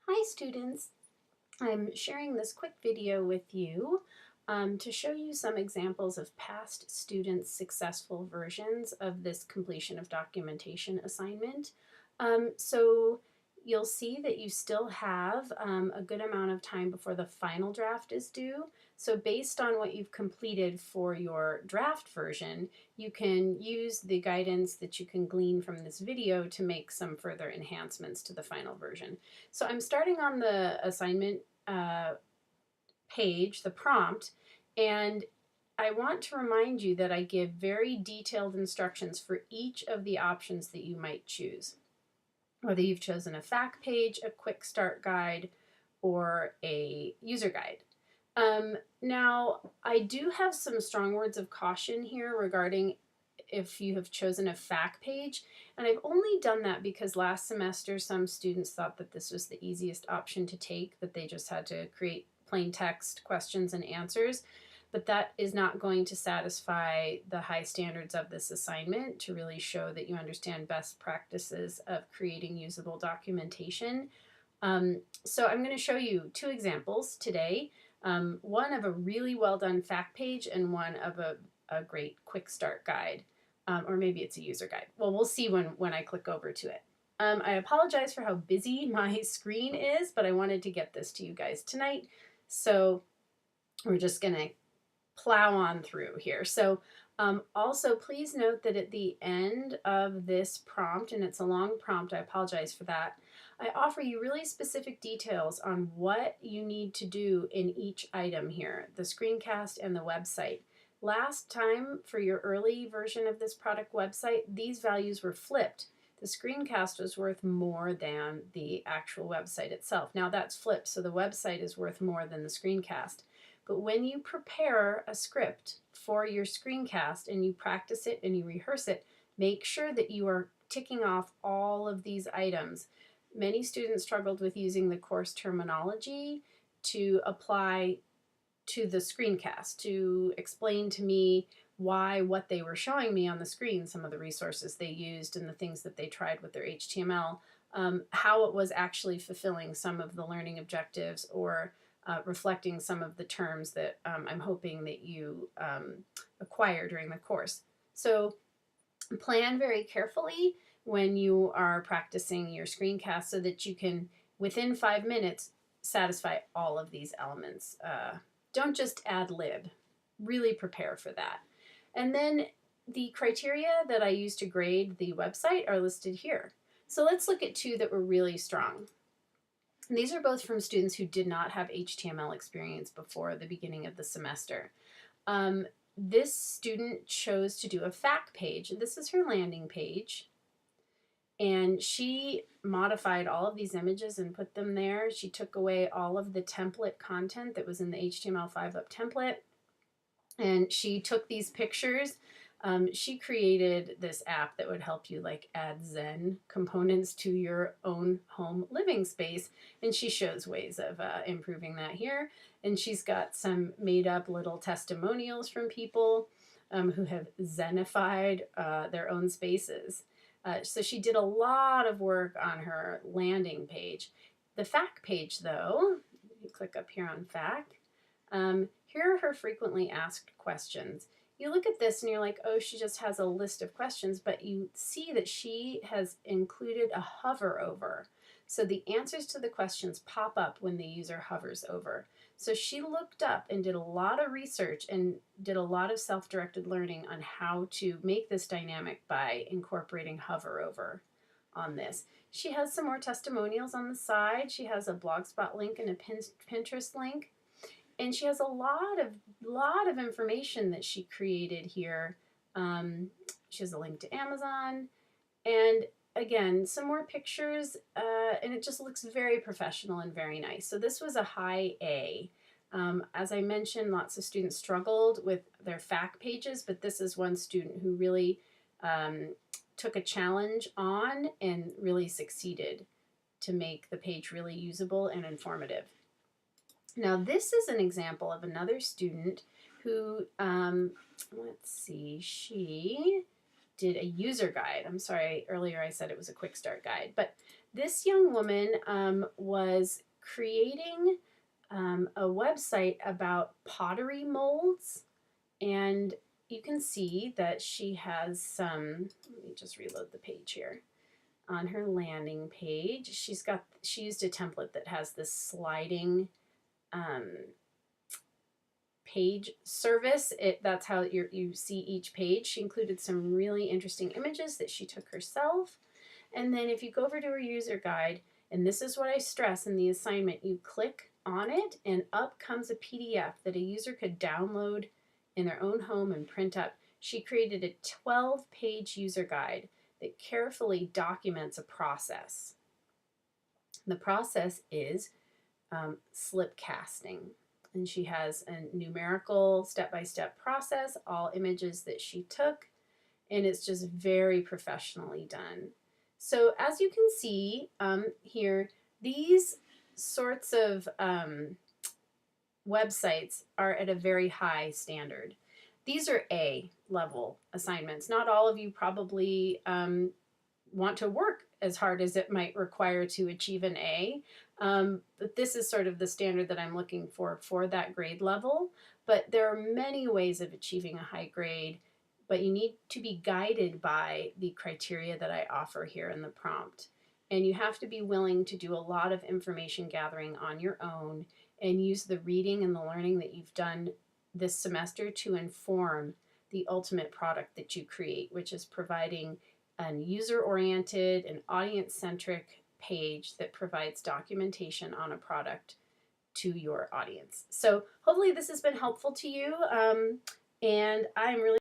Hi students, I'm sharing this quick video with you to show you some examples of past students' successful versions of this completion of documentation assignment. So you'll see that you still have a good amount of time before the final draft is due. So based on what you've completed for your draft version, you can use the guidance that you can glean from this video to make some further enhancements to the final version. So I'm starting on the assignment page, the prompt, and I want to remind you that I give very detailed instructions for each of the options that you might choose. Whether you've chosen a fact page, a quick start guide, or a user guide. Now, I do have some strong words of caution here regarding if you have chosen a fact page, and I've only done that because last semester some students thought that this was the easiest option to take, that they just had to create plain text questions and answers, but that is not going to satisfy the high standards of this assignment to really show that you understand best practices of creating usable documentation. So I'm going to show you two examples today, one of a really well done fact page and one of a great quick start guide, or maybe it's a user guide. Well, we'll see when I click over to it. I apologize for how busy my screen is, but I wanted to get this to you guys tonight. So we're just going to plow on through here. So also please note that at the end of this prompt, and it's a long prompt, I apologize for that, I offer you really specific details on what you need to do in each item here, the screencast and the website. Last time for your early version of this product website, these values were flipped. The screencast was worth more than the actual website itself. Now that's flipped, so the website is worth more than the screencast. But when you prepare a script for your screencast and you practice it and you rehearse it, make sure that you are ticking off all of these items. Many students struggled with using the course terminology to apply to the screencast, to explain to me why what they were showing me on the screen, some of the resources they used and the things that they tried with their HTML, how it was actually fulfilling some of the learning objectives or reflecting some of the terms that I'm hoping that you acquire during the course. So plan very carefully when you are practicing your screencast so that you can, within 5 minutes, satisfy all of these elements. Don't just ad lib, really prepare for that. And then the criteria that I use to grade the website are listed here. So let's look at two that were really strong. And these are both from students who did not have HTML experience before the beginning of the semester. This student chose to do a fact page. This is her landing page. And she modified all of these images and put them there. She took away all of the template content that was in the HTML5 template. And she took these pictures. She created this app that would help you like add Zen components to your own home living space. And she shows ways of improving that here. And she's got some made up little testimonials from people who have Zenified their own spaces. So she did a lot of work on her landing page. The fact page though, you click up here on fact, here are her frequently asked questions. You look at this and you're like, oh, she just has a list of questions, but you see that she has included a hover over. So the answers to the questions pop up when the user hovers over. So she looked up and did a lot of research and did a lot of self-directed learning on how to make this dynamic by incorporating hover over on this. She has some more testimonials on the side. She has a Blogspot link and a Pinterest link. And she has a lot of information that she created here. She has a link to Amazon, and again, some more pictures, and it just looks very professional and very nice. So this was a high A. As I mentioned, lots of students struggled with their fact pages, but this is one student who really took a challenge on and really succeeded to make the page really usable and informative. Now this is an example of another student who, let's see, she did a user guide. I'm sorry, earlier I said it was a quick start guide, but this young woman was creating a website about pottery molds, and you can see that she has some, let me just reload the page here. On her landing page, she used a template that has this sliding um, page service. That's how you see each page. She included some really interesting images that she took herself. And then if you go over to her user guide, and this is what I stress in the assignment, you click on it and up comes a PDF that a user could download in their own home and print up. She created a 12-page user guide that carefully documents a process. The process is slip casting. And she has a numerical step-by-step process, all images that she took, and it's just very professionally done. So as you can see here, these sorts of websites are at a very high standard. These are A level assignments. Not all of you probably want to work as hard as it might require to achieve an A, but this is sort of the standard that I'm looking for that grade level. But there are many ways of achieving a high grade, but you need to be guided by the criteria that I offer here in the prompt. And you have to be willing to do a lot of information gathering on your own and use the reading and the learning that you've done this semester to inform the ultimate product that you create, which is providing a user-oriented and audience-centric page that provides documentation on a product to your audience. So hopefully this has been helpful to you, and I'm really